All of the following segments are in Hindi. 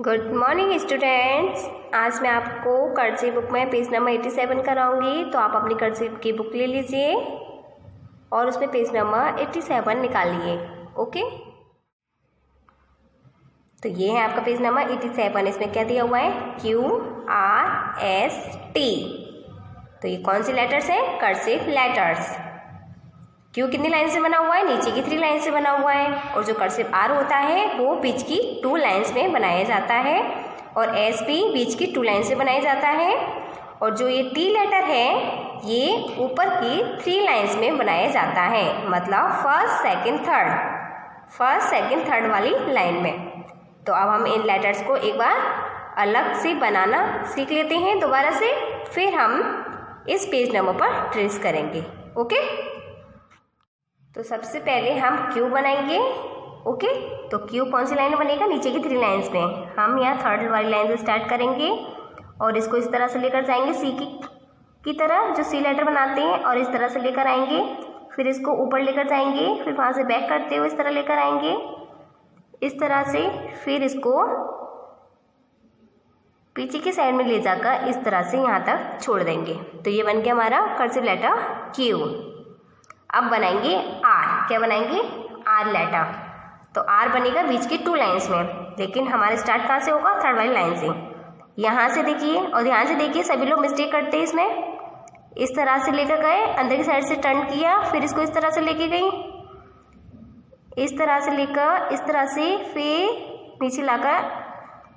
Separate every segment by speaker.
Speaker 1: Good morning students. आज मैं आपको कर्सिव बुक में पेज नंबर 87 कराऊंगी। तो आप अपनी कर्सिव की बुक ले लीजिए और उसमें पेज नंबर 87 निकालिए। ओके, तो ये है आपका पेज नंबर 87। इसमें क्या दिया हुआ है? QRST। तो ये कौन सी लेटर्स है? Cursive letters. क्यू कितनी लाइन से बना हुआ है? नीचे की 3 लाइन से बना हुआ है। और जो कर्सिव आर होता है वो बीच की 2 लाइन्स में बनाया जाता है और एस भी बीच की 2 लाइन से बनाया जाता है। और जो ये टी लेटर है ये ऊपर की 3 लाइन्स में बनाया जाता है, मतलब फर्स्ट सेकंड थर्ड वाली लाइन में। तो अब हम इन लेटर्स को एक बार अलग से बनाना सीख लेते हैं दोबारा से, फिर हम इस पेज नंबर पर ट्रेस करेंगे। ओके, तो सबसे पहले हम क्यू बनाएंगे। ओके, तो क्यू कौन सी लाइन में बनेगा? नीचे की 3 लाइन्स में। हम यहाँ थर्ड वाली लाइन से स्टार्ट करेंगे और इसको इस तरह से लेकर जाएंगे सी की तरह, जो सी लेटर बनाते हैं, और इस तरह से लेकर आएंगे। फिर इसको ऊपर लेकर जाएंगे, फिर वहाँ से बैक करते हुए इस तरह लेकर आएंगे, इस तरह से। फिर इसको पीछे की साइड में ले जाकर इस तरह से यहाँ तक छोड़ देंगे। तो ये बन गया हमारा कर्सिव लेटर क्यू। अब बनाएंगे आर। क्या बनाएंगे? Are letter. तो आर बनेगा बीच की 2 लाइन्स में, लेकिन हमारे स्टार्ट कहाँ से होगा? थर्ड वाली लाइन से। यहाँ से देखिए और ध्यान से देखिए, सभी लोग मिस्टेक करते हैं इसमें। इस तरह से लेकर गए, अंदर की साइड से टर्न किया, फिर इसको इस तरह से लेके गई, इस तरह से लेकर इस तरह से, फिर नीचे लाकर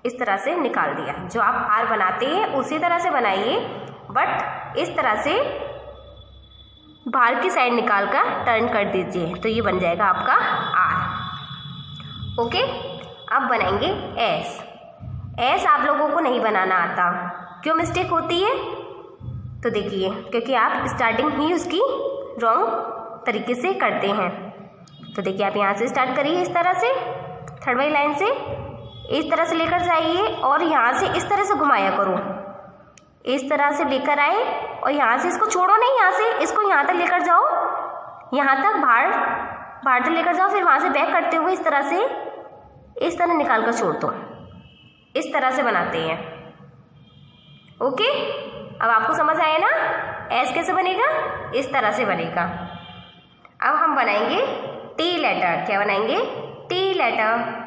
Speaker 1: इस तरह से निकाल दिया। जो आप आर बनाते हैं उसी तरह से बनाइए, बट इस तरह से बाहर की साइड निकाल कर टर्न कर दीजिए, तो ये बन जाएगा आपका आर। ओके, अब बनाएंगे एस। एस आप लोगों को नहीं बनाना आता, क्यों मिस्टेक होती है? तो देखिए, क्योंकि आप स्टार्टिंग ही उसकी रॉन्ग तरीके से करते हैं। तो देखिए, आप यहाँ से स्टार्ट करिए, इस तरह से थर्ड वाली लाइन से इस तरह से लेकर जाइए और यहाँ से इस तरह से घुमाया करो। इस तरह से लेकर आए और यहाँ से इसको छोड़ो नहीं, यहाँ से इसको यहाँ तक लेकर जाओ, यहाँ तक बाहर तक लेकर जाओ, फिर वहाँ से बैक करते हुए इस तरह से इस तरह निकाल कर छोड़ दो। इस तरह से बनाते हैं। ओके, अब आपको समझ आया ना एस कैसे बनेगा? इस तरह से बनेगा। अब हम बनाएंगे टी लेटर। क्या बनाएंगे? T letter.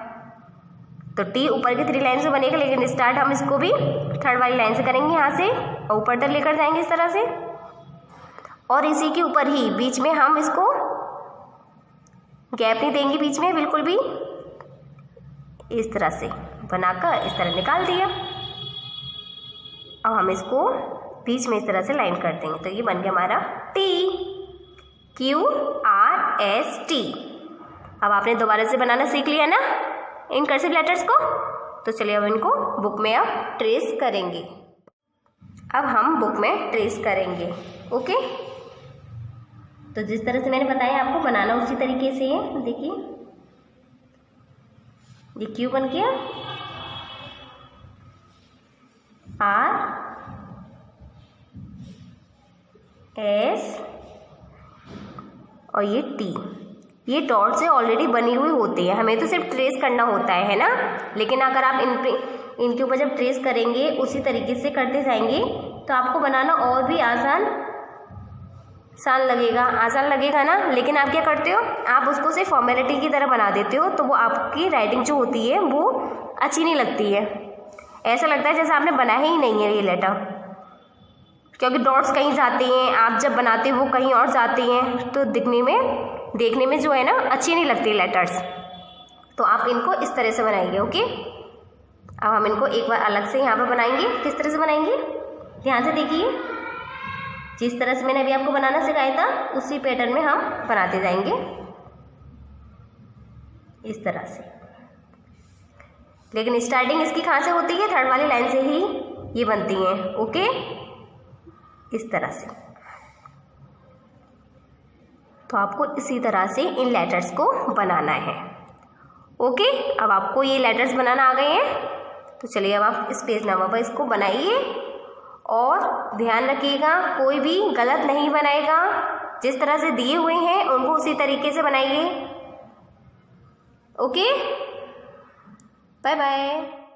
Speaker 1: तो टी ऊपर की 3 लाइन से बनेगा, लेकिन स्टार्ट हम इसको भी थर्ड वाली लाइन से करेंगे, यहाँ से और ऊपर तक लेकर जाएंगे इस तरह से। और इसी के ऊपर ही बीच में हम इसको गैप नहीं देंगे, बीच में बिल्कुल भी। इस तरह से बनाकर इस तरह निकाल दिया। अब हम इसको बीच में इस तरह से लाइन कर देंगे। तो ये बन गया हमारा टी, QRST। अब आपने दोबारा से बनाना सीख लिया ना इन कर्सिव लेटर्स को। तो चलिए अब इनको बुक में अब ट्रेस करेंगे। अब हम बुक में ट्रेस करेंगे। ओके, तो जिस तरह से मैंने बताया आपको बनाना उसी तरीके से है। देखिए, ये क्यू बन गया, आर, एस और ये टी। ये डॉट से ऑलरेडी बनी हुई होती है, हमें तो सिर्फ ट्रेस करना होता है ना। लेकिन अगर आप इनके ऊपर जब ट्रेस करेंगे उसी तरीके से करते जाएंगे तो आपको बनाना और भी आसान लगेगा ना। लेकिन आप क्या करते हो? आप उसको सिर्फ फॉर्मेलिटी की तरह बना देते हो, तो वो आपकी राइटिंग जो होती है वो अच्छी नहीं लगती है। ऐसा लगता है जैसे आपने बनाया ही नहीं है ये लेटर, क्योंकि डॉट्स कहीं जाते हैं, आप जब बनाते हो वो कहीं और जाते हैं, तो देखने में जो है ना अच्छी नहीं लगती लेटर्स। तो आप इनको इस तरह से बनाएंगे। ओके, अब हम इनको एक बार अलग से यहाँ पर बनाएंगे। किस तरह से बनाएंगे? ध्यान से देखिए, जिस तरह से मैंने अभी आपको बनाना सिखाया था उसी पैटर्न में हम बनाते जाएंगे, इस तरह से। लेकिन स्टार्टिंग इसकी कहाँ से होती है? थर्ड वाली लाइन से ही ये बनती हैं। ओके, इस तरह से। तो आपको इसी तरह से इन लेटर्स को बनाना है। ओके, अब आपको ये लेटर्स बनाना आ गए हैं। तो चलिए अब आप इस पेज नंबर पर इसको बनाइए और ध्यान रखिएगा कोई भी गलत नहीं बनाएगा। जिस तरह से दिए हुए हैं उनको उसी तरीके से बनाइए। Okay, bye bye.